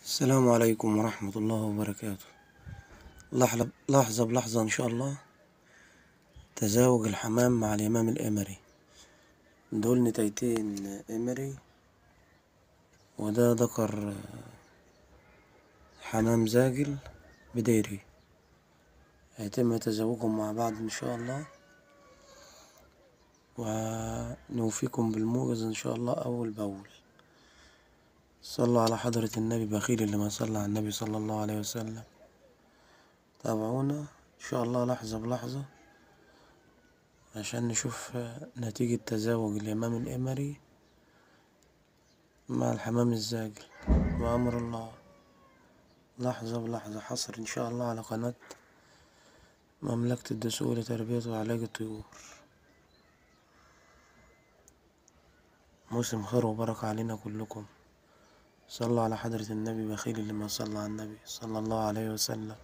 السلام عليكم ورحمة الله وبركاته. لحظة بلحظة إن شاء الله. تزاوج الحمام مع الإمام الإمري. دول نتايتين إمري، وده ذكر حمام زاجل بديري. هيتم تزاوجهم مع بعض إن شاء الله، ونوفيكم بالموجز إن شاء الله أول بأول. صلوا على حضرة النبي، بخيل اللي ما صلى على النبي صلى الله عليه وسلم. تابعونا إن شاء الله لحظة بلحظة عشان نشوف نتيجة تزاوج الإمام الإمري مع الحمام الزاجل بأمر الله. لحظة بلحظة، حصر إن شاء الله على قناة مملكة الدسوق لتربية وعلاج الطيور. موسم خير وبركة علينا كلكم. صلوا على حضرة النبي، بخيل اللي ما صلى على النبي صلى الله عليه وسلم.